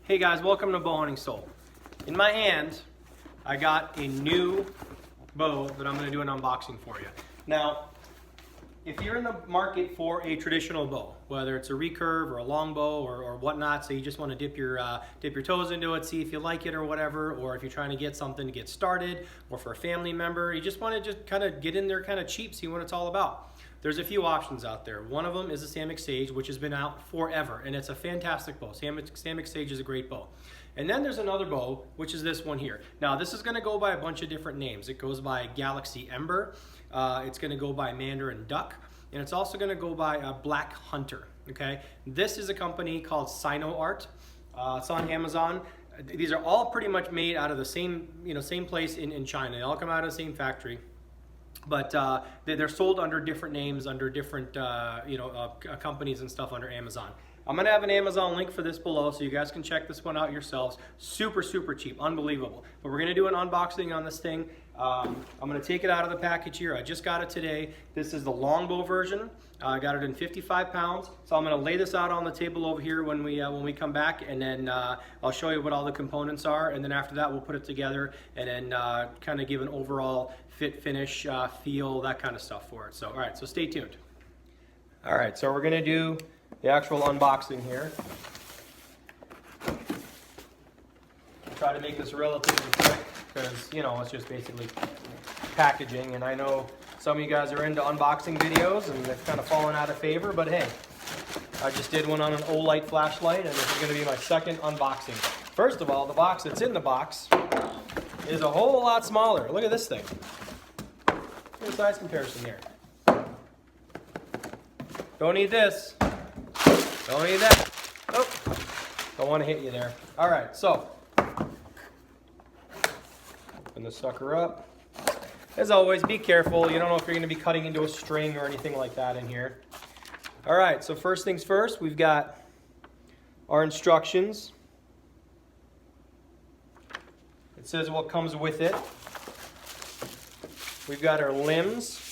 Hey guys, welcome to Bowhunting Soul. In my hand, I got a new bow that I'm going to do an unboxing for you. Now, if you're in the market for a traditional bow, whether it's a recurve or a longbow or whatnot, so you just want to dip your toes into it, see if you like it or whatever, or if you're trying to get something to get started, or for a family member, you just want to just kind of get in there kind of cheap, see what it's all about. There's a few options out there. One of them is the Samick Sage, which has been out forever, and it's a fantastic bow. Samick Sage is a great bow. And then there's another bow, which is this one here. Now, this is going to go by a bunch of different names. It goes by Galaxy Ember. It's going to go by Mandarin Duck, and it's also going to go by Black Hunter. Okay, this is a company called Sinoart. It's on Amazon. These are all pretty much made out of the same, same place in China. They all come out of the same factory. But they're sold under different names, under different companies and stuff under Amazon. I'm going to have an Amazon link for this below so you guys can check this one out yourselves. Super, super cheap. Unbelievable. But we're going to do an unboxing on this thing. I'm going to take it out of the package here. I just got it today. This is the longbow version. I got it in 55 pounds. So I'm going to lay this out on the table over here when we come back, and then I'll show you what all the components are, and then after that we'll put it together and then kind of give an overall fit, finish, feel, that kind of stuff for it. So, all right, so stay tuned. All right, so we're going to do the actual unboxing here. I'll try to make this relatively quick because, it's just basically packaging, and I know some of you guys are into unboxing videos and they've kind of fallen out of favor, but hey, I just did one on an Olight flashlight, and this is going to be my second unboxing. First of all, the box that's in the box is a whole lot smaller. Look at this thing. Look at the size comparison here. Don't need this. Don't need that. Nope. Don't want to hit you there. All right, so open the sucker up. As always, be careful. You don't know if you're going to be cutting into a string or anything like that in here. All right, so first things first, we've got our instructions. It says what comes with it. We've got our limbs.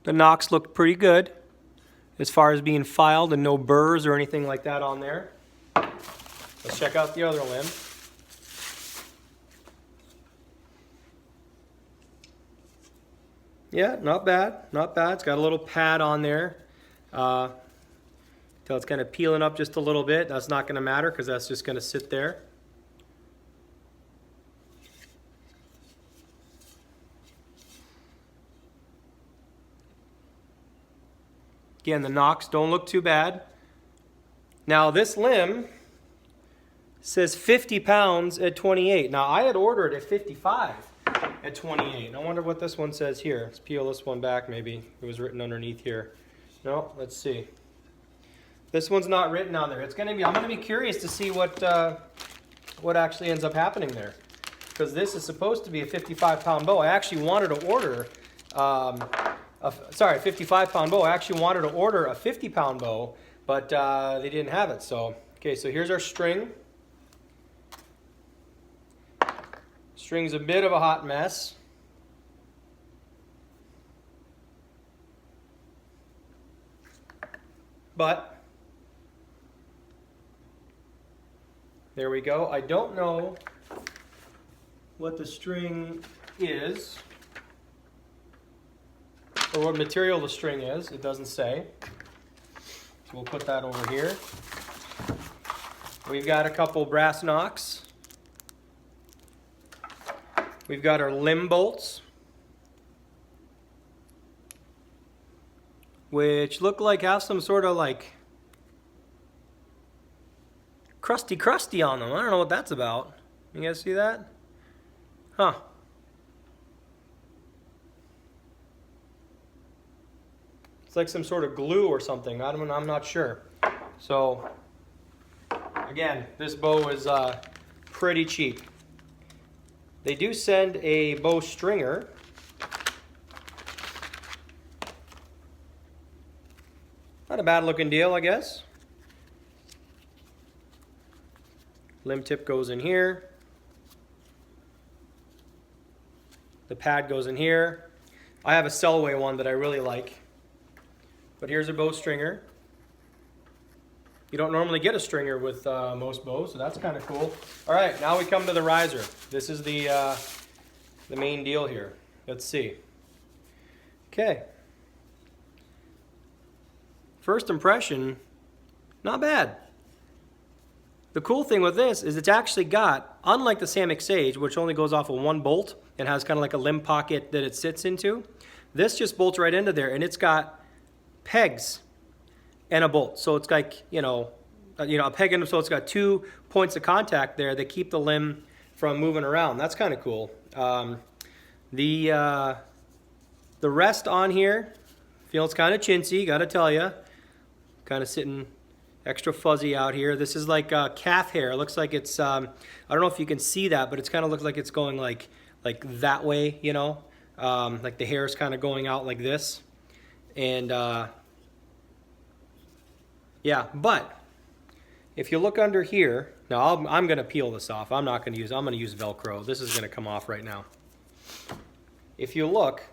The nocks look pretty good as far as being filed and no burrs or anything like that on there. Let's check out the other limb. Yeah, not bad, not bad. It's got a little pad on there. Till it's kind of peeling up just a little bit. That's not going to matter because that's just going to sit there. Again, the nocks don't look too bad. Now this limb says 50 pounds at 28. Now I had ordered at 55 at 28. I wonder what this one says here. Let's peel this one back maybe. It was written underneath here. No, let's see. This one's not written on there. I'm going to be curious to see what actually ends up happening there. Because this is supposed to be a 55-pound bow. I actually wanted to order a 55-pound bow. I actually wanted to order a 50-pound bow, but they didn't have it. So, okay, so here's our string. String's a bit of a hot mess. But there we go. I don't know what the string is or what material the string is. It doesn't say. So we'll put that over here. We've got a couple brass nocks. We've got our limb bolts, which look like have some sort of like crusty on them. I don't know what that's about. You guys see that? Huh. It's like some sort of glue or something. I'm not sure. So again, this bow is pretty cheap. They do send a bow stringer. Not a bad looking deal, I guess. Limb tip goes in here. The pad goes in here. I have a Selway one that I really like. But here's a bow stringer. You don't normally get a stringer with most bows, so that's kind of cool. All right, now we come to the riser. This is the main deal here. Let's see. Okay. First impression, not bad. The cool thing with this is it's actually got, unlike the Samick Sage, which only goes off of one bolt and has kind of like a limb pocket that it sits into, this just bolts right into there, and it's got pegs and a bolt. So it's like, a peg in, so it's got 2 points of contact there that keep the limb from moving around. That's kind of cool. The rest on here feels kind of chintzy, gotta tell you. Kind of sitting extra fuzzy out here. This is like calf hair. It looks like it's, I don't know if you can see that, but it's kind of looks like it's going like that way, like the hair is kind of going out like this. And yeah, but if you look under here, now I'm going to peel this off. I'm going to use Velcro. This is going to come off right now. If you look,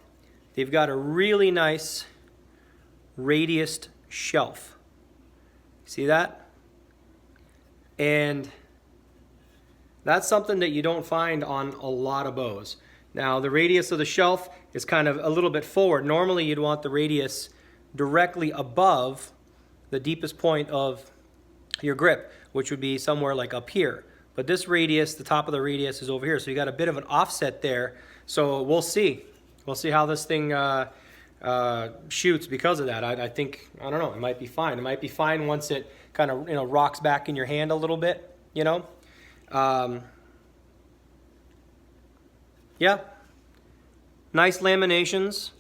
they've got a really nice radiused shelf. See that? And that's something that you don't find on a lot of bows. Now, the radius of the shelf is kind of a little bit forward. Normally, you'd want the radius directly above the deepest point of your grip, which would be somewhere like up here. But this radius, the top of the radius is over here, so you got a bit of an offset there. So we'll see. We'll see how this thing shoots because of that. I think, I don't know, it might be fine. It might be fine once it kind of, rocks back in your hand a little bit, Yeah, nice laminations.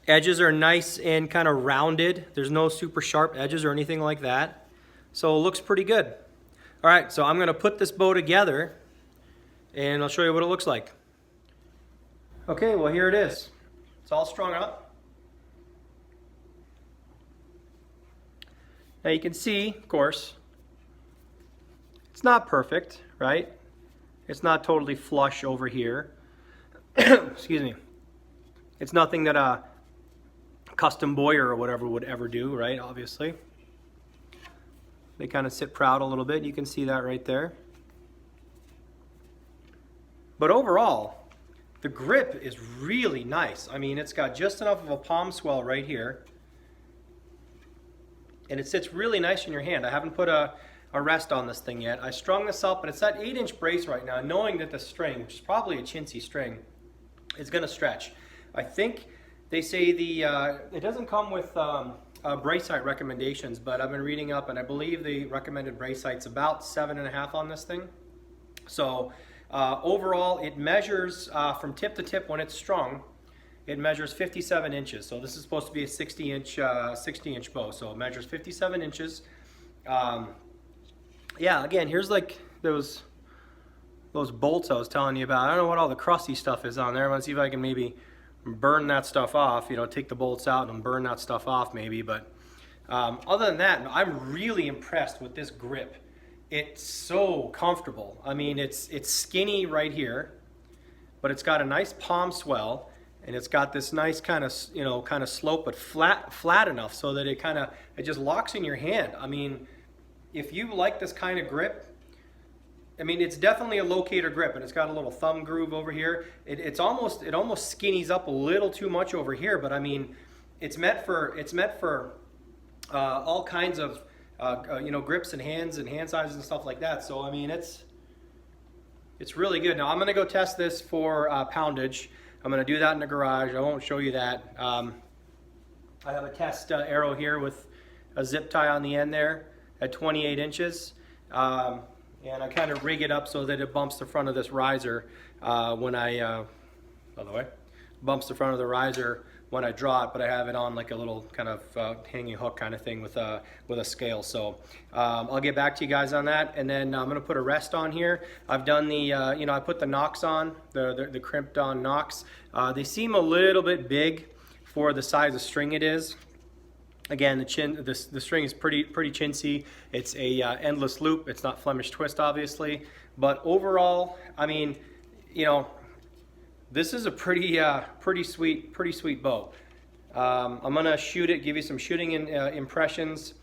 Edges are nice and kind of rounded. There's no super sharp edges or anything like that. So it looks pretty good. All right, so I'm going to put this bow together and I'll show you what it looks like. Okay, well here it is. It's all strung up. Now you can see, of course, it's not perfect, right? It's not totally flush over here. Excuse me. It's nothing that a custom boyer or whatever would ever do, right? Obviously. They kind of sit proud a little bit. You can see that right there. But overall, the grip is really nice. I mean, it's got just enough of a palm swell right here. And it sits really nice in your hand. I haven't put a rest on this thing yet. I strung this up, and it's that 8-inch brace right now, knowing that the string, which is probably a chintzy string, is going to stretch. I think they say it doesn't come with brace height recommendations, but I've been reading up, and I believe the recommended brace height's about 7.5 on this thing. So overall, it measures from tip to tip when it's strung. It measures 57 inches. So this is supposed to be a 60-inch bow. So it measures 57 inches. Yeah, again, here's like those bolts I was telling you about. I don't know what all the crusty stuff is on there. I'm gonna see if I can maybe burn that stuff off. Take the bolts out and burn that stuff off maybe. But other than that, I'm really impressed with this grip. It's so comfortable. I mean, it's skinny right here, but it's got a nice palm swell, and it's got this nice kind of slope, but flat enough so that it just locks in your hand. I mean, if you like this kind of grip, I mean, it's definitely a locator grip, and it's got a little thumb groove over here. It almost skinnies up a little too much over here, but I mean, it's meant for all kinds of grips and hands and hand sizes and stuff like that. So I mean, it's really good. Now I'm gonna go test this for poundage. I'm gonna do that in the garage. I won't show you that. I have a test arrow here with a zip tie on the end there at 28 inches. And I kind of rig it up so that it bumps the front of this riser when I, by the way, bumps the front of the riser when I draw it, but I have it on like a little kind of hanging hook kind of thing with a scale. So I'll get back to you guys on that, and then I'm gonna put a rest on here. I've done the, I put the nocks on, the crimped on nocks. They seem a little bit big for the size of string it is. Again, the string is pretty chintzy. It's a endless loop. It's not Flemish twist, obviously, but overall, I mean, this is a pretty sweet bow. I'm gonna shoot it, give you some shooting impressions.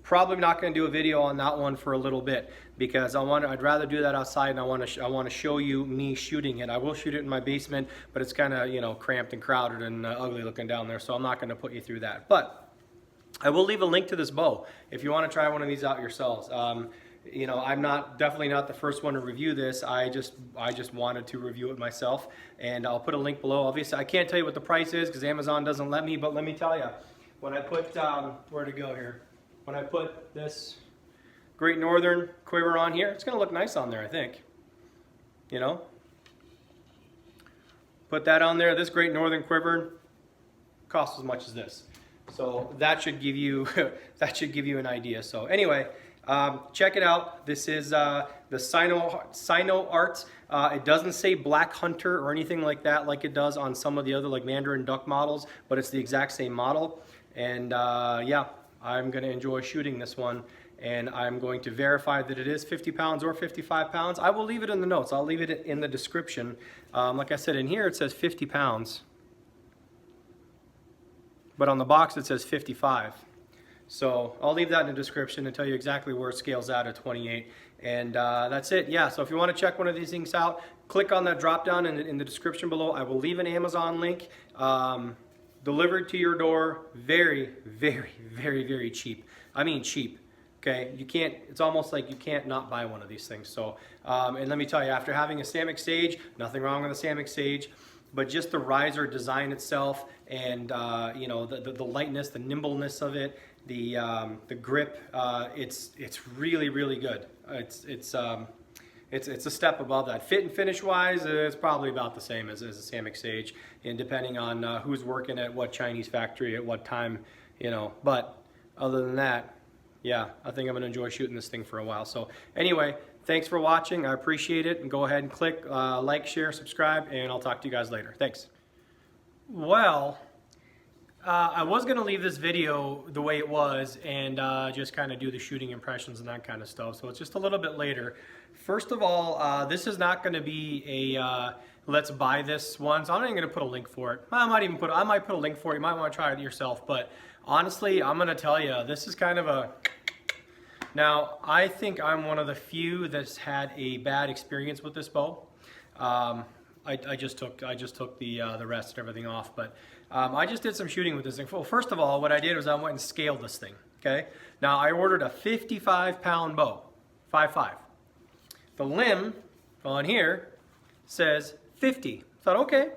Probably not going to do a video on that one for a little bit because I'd rather do that outside, and I want to show you me shooting it. I will shoot it in my basement, but it's kind of, you know, cramped and crowded and ugly looking down there, so I'm not going to put you through that. But I will leave a link to this bow if you want to try one of these out yourselves. You know, I'm definitely not the first one to review this. I just wanted to review it myself, and I'll put a link below. Obviously, I can't tell you what the price is because Amazon doesn't let me, but let me tell you, when I put where to go here. When I put this Great Northern quiver on here, it's going to look nice on there, I think. You know? Put that on there. This Great Northern quiver costs as much as this. So that should give you an idea. So anyway, check it out. This is the Sinoart. It doesn't say Black Hunter or anything like that like it does on some of the other like Mandarin Duck models, but it's the exact same model. And yeah. I'm going to enjoy shooting this one, and I'm going to verify that it is 50 pounds or 55 pounds. I will leave it in the notes. I'll leave it in the description. Like I said, in here it says 50 pounds, but on the box it says 55. So I'll leave that in the description and tell you exactly where it scales out at 28. And that's it. Yeah, so if you want to check one of these things out, click on that drop down in the description below. I will leave an Amazon link. Delivered to your door, very, very, very, very cheap. I mean cheap, okay? You can't, it's almost like you can't not buy one of these things. So, and let me tell you, after having a Samick Sage, nothing wrong with the Samick Sage, but just the riser design itself and, you know, the lightness, the nimbleness of it, the grip, it's really, really good. It's a step above that. Fit and finish wise, it's probably about the same as a Samick Sage, and depending on who's working at what Chinese factory at what time, you know. But other than that, yeah, I think I'm gonna enjoy shooting this thing for a while. So anyway, thanks for watching. I appreciate it, and go ahead and click like, share, subscribe, and I'll talk to you guys later. Thanks. Well, I was going to leave this video the way it was and just kind of do the shooting impressions and that kind of stuff. So it's just a little bit later. First of all, this is not going to be a let's buy this one. So I'm not even going to put a link for it. I might put a link for it. You might want to try it yourself. But honestly, I'm going to tell you, this is kind of a... Now, I think I'm one of the few that's had a bad experience with this bow. I just took the rest and everything off, but I just did some shooting with this thing. Well, first of all, what I did was I went and scaled this thing. Okay, now I ordered a 55-pound bow, 5.5. The limb on here says 50. Thought, okay.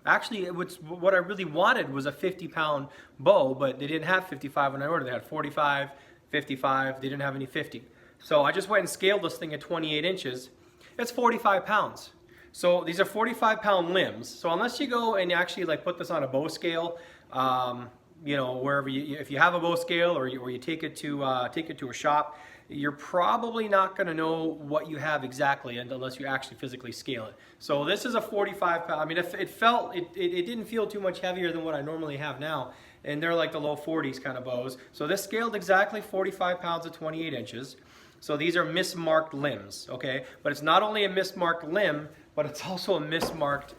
Actually, what I really wanted was a 50-pound bow, but they didn't have 55 when I ordered. They had 45, 55. They didn't have any 50. So I just went and scaled this thing at 28 inches. It's 45 pounds. So these are 45-pound limbs. So unless you go and actually like put this on a bow scale, you know, wherever if you have a bow scale or you take it to a shop, you're probably not going to know what you have exactly unless you actually physically scale it. So this is a 45-pound. I mean, it didn't feel too much heavier than what I normally have now, and they're like the low 40s kind of bows. So this scaled exactly 45 pounds at 28 inches. So these are mismarked limbs, okay? But it's not only a mismarked limb, but it's also a mismarked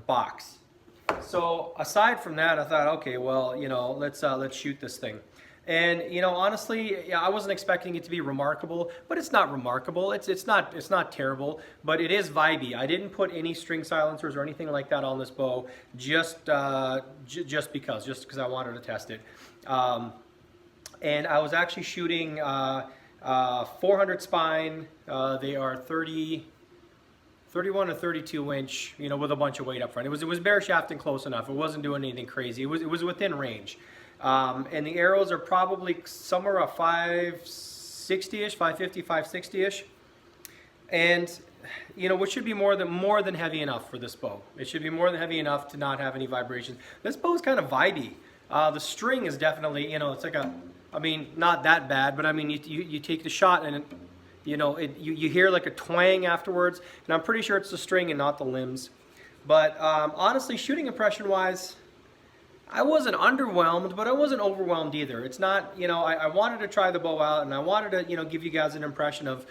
box. So aside from that, I thought, okay, well, you know, let's shoot this thing. And you know, honestly, yeah, I wasn't expecting it to be remarkable, but it's not remarkable. It's not terrible, but it is vibey. I didn't put any string silencers or anything like that on this bow, just because I wanted to test it. And I was actually shooting 400 spine. They are 31 or 32 inch, you know, with a bunch of weight up front. It was bare shafting close enough. It wasn't doing anything crazy. It was within range. And the arrows are probably somewhere a 560-ish, 550, 560-ish. And, you know, which should be more than heavy enough for this bow. It should be more than heavy enough to not have any vibrations. This bow is kind of vibey. The string is definitely, you know, it's like I mean, not that bad, but I mean, you take the shot and, you know, you hear like a twang afterwards, and I'm pretty sure it's the string and not the limbs. But honestly, shooting impression-wise, I wasn't underwhelmed, but I wasn't overwhelmed either. It's not, you know, I wanted to try the bow out, and I wanted to, you know, give you guys an impression of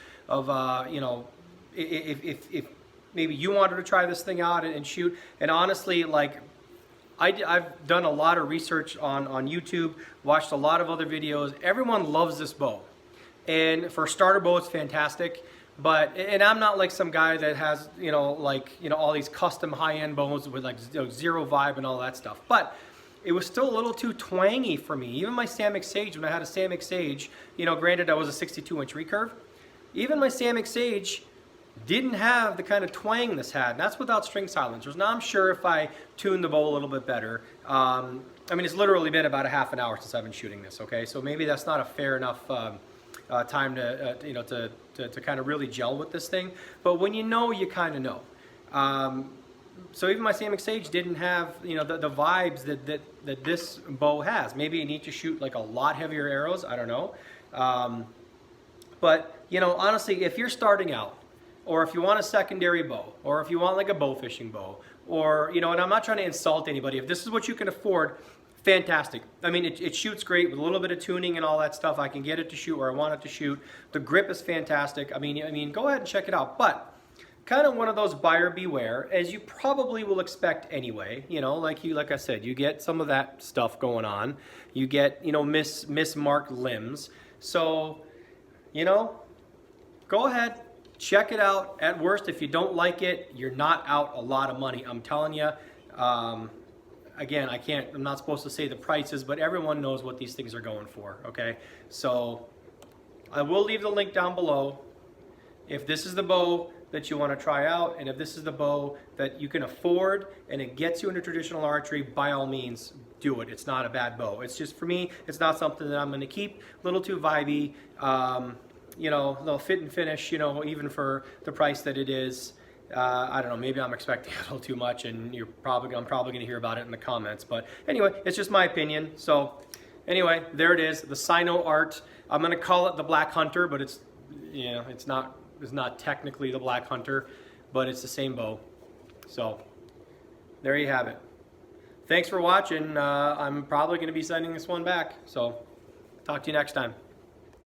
you know, if maybe you wanted to try this thing out and shoot. And honestly, like, I've done a lot of research on YouTube, watched a lot of other videos. Everyone loves this bow. And for a starter bow, it's fantastic. But, and I'm not like some guy that has, all these custom high-end bows with like zero vibe and all that stuff. But it was still a little too twangy for me. Even my Samick Sage, when I had a Samick Sage, granted I was a 62-inch recurve, even my Samick Sage didn't have the kind of twang this had. And that's without string silencers. Now I'm sure if I tuned the bow a little bit better, I mean, it's literally been about a half an hour since I've been shooting this, okay? So maybe that's not a fair enough time to kind of really gel with this thing. But when you know, you kind of know. So even my Samick Sage didn't have, the vibes that this bow has. Maybe you need to shoot like a lot heavier arrows, I don't know. But, honestly, if you're starting out, or if you want a secondary bow, or if you want like a bow fishing bow, or, and I'm not trying to insult anybody, if this is what you can afford, fantastic. I mean, it shoots great with a little bit of tuning and all that stuff. I can get it to shoot where I want it to shoot. The grip is fantastic. I mean, go ahead and check it out. But kind of one of those buyer beware, as you probably will expect anyway. Like I said, you get some of that stuff going on. You get, mismarked limbs. So, go ahead. Check it out. At worst, if you don't like it, you're not out a lot of money. I'm telling you. Again, I'm not supposed to say the prices, but everyone knows what these things are going for, okay? So I will leave the link down below. If this is the bow that you want to try out, and if this is the bow that you can afford and it gets you into traditional archery, by all means, do it. It's not a bad bow. It's just, for me, it's not something that I'm going to keep. A little too vibey. They'll fit and finish, even for the price that it is. I don't know, maybe I'm expecting a little too much, and I'm probably going to hear about it in the comments. But anyway, it's just my opinion. So anyway, there it is, the Sinoart. I'm going to call it the Black Hunter, but it's not technically the Black Hunter, but it's the same bow. So there you have it. Thanks for watching. I'm probably going to be sending this one back. So talk to you next time.